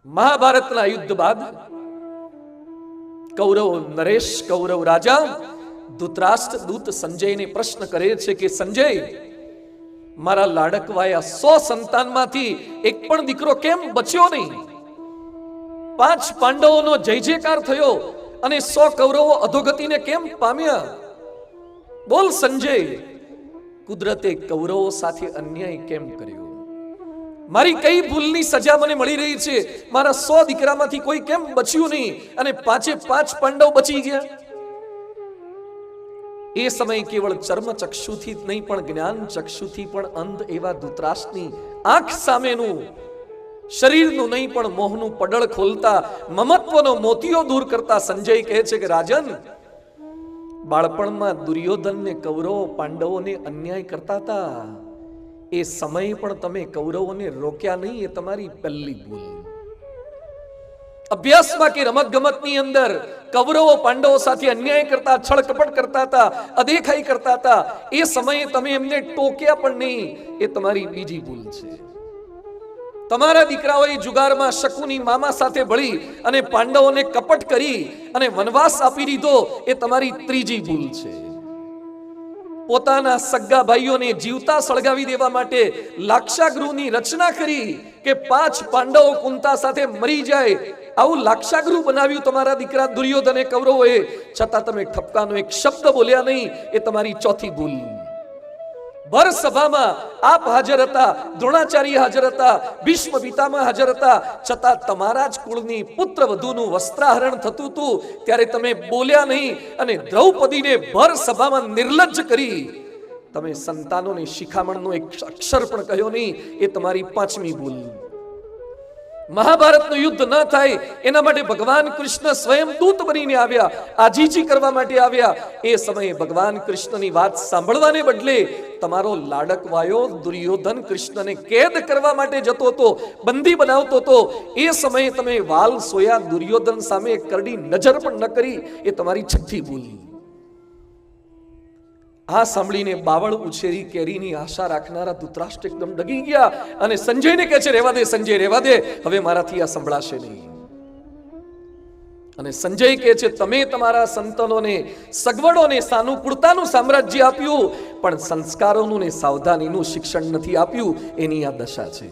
મહાભારતના યુદ્ધ બાદ કૌરવ નરેશ કૌરવ રાજા ધૃતરાષ્ટ્ર દૂત સંજયને પ્રશ્ન કરે છે કે સંજય, મારા લાડકવાયા 100 સંતાનમાંથી એક પણ દીકરો કેમ બચ્યો નહીં? 5 પાંડવોનો જય જયકાર થયો અને 100 કૌરવો અધોગતિને કેમ પામ્યા? બોલ સંજય, કુદરતે કૌરવો સાથે અન્યાય કેમ કર્યો? મારી કઈ ભૂલની સજા મને મળી રહી છે? મારા 100 દીકરામાંથી કોઈ કેમ બચ્યું નહીં અને 5 પાંડવ બચી ગયા? એ સમય કેવળ ચર્મ ચક્ષુથી જ નહીં પણ જ્ઞાન ચક્ષુથી પણ અંધ એવા ધૃતરાષ્ટ્રની આંખ સામેનું, શરીરનું નહીં પણ મોહનું પડળ ખોલતા, મમત્વનો મોતિયો દૂર કરતા સંજય કહે છે કે રાજન, બાળપણમાં દુર્યોધનને કૌરવો પાંડવોને અન્યાય કરતા હતા, એ સમય પણ તમે કૌરવોને રોક્યા નહીં. એ તમારી પહેલી ભૂલ. અભ્યાસમાં કે રમત ગમતની અંદર કૌરવો પાંડવો સાથે અન્યાય કરતા, છળ કપટ કરતા હતા, અદેખાઈ કરતા હતા, એ સમયે તમે એમને ટોક્યા પણ નહીં. એ તમારી બીજી ભૂલ છે. તમારા દીકરાઓએ જુગારમાં શકુની મામા સાથે ભળી અને પાંડવોને કપટ કરી અને વનવાસ આપી દીધો. એ તમારી ત્રીજી ભૂલ છે. પોતાના સગા ભાઈઓને જીવતા સળગાવી દેવા માટે લાક્ષાગૃહની રચના કરી કે 5 પાંડવો કુંતા સાથે મરી જાય, આવું લાક્ષાગૃહ બનાવ્યું તમારા દીકરા દુર્યોધને કૌરવોએ, છતાં તમે ઠપકાનો એક શબ્દ બોલ્યા નહીં. એ તમારી ચોથી ભૂલ. ભર સભામાં આપ હાજર હતા, દ્રોણાચાર્ય હાજર હતા, ભીષ્મ પિતામહ હાજર હતા, છતાં તમારા જ કુળની પુત્ર વધુનું વસ્ત્રાહરણ થતું હતું ત્યારે તમે બોલ્યા નહીં અને દ્રૌપદીને ભર સભામાં નિર્લજ્જ કરી. તમે સંતાનોને શિખામણનો એક અક્ષર પણ કહ્યો નહીં. એ તમારી 5મી ભૂલ. મહાભારતનું યુદ્ધ ન થાય એના માટે ભગવાન કૃષ્ણ સ્વયં દૂત બનીને આવ્યા, આજીજી કરવા માટે આવ્યા. એ સમયે ભગવાન કૃષ્ણની વાત સાંભળવાને બદલે તમારો લાડકવાયો દુર્યોધન કૃષ્ણને કેદ કરવા માટે જતો હતો, બંદી બનાવતો હતો. એ સમયે તમે વાલ સોયા દુર્યોધન સામે કરડી નજર પણ ન કરી. એ તમારી 6ઠી ભૂલ. આ સાંભળીને બાવળ ઉછેરી કેરીની આશા રાખનારા ધૃતરાષ્ટ્ર એકદમ ડગી ગયા અને સંજયને કહે છે, રહેવા દે સંજય, રહેવા દે, હવે મારાથી આ સંભળાશે નહીં. અને સંજય કહે છે, તમે તમારા સંતાનોને સગવડોને સાનુકૂળતાનું સામ્રાજ્ય આપ્યું, પણ સંસ્કારોનું ને સાવધાનીનું શિક્ષણ નથી આપ્યું. એની આ દશા છે.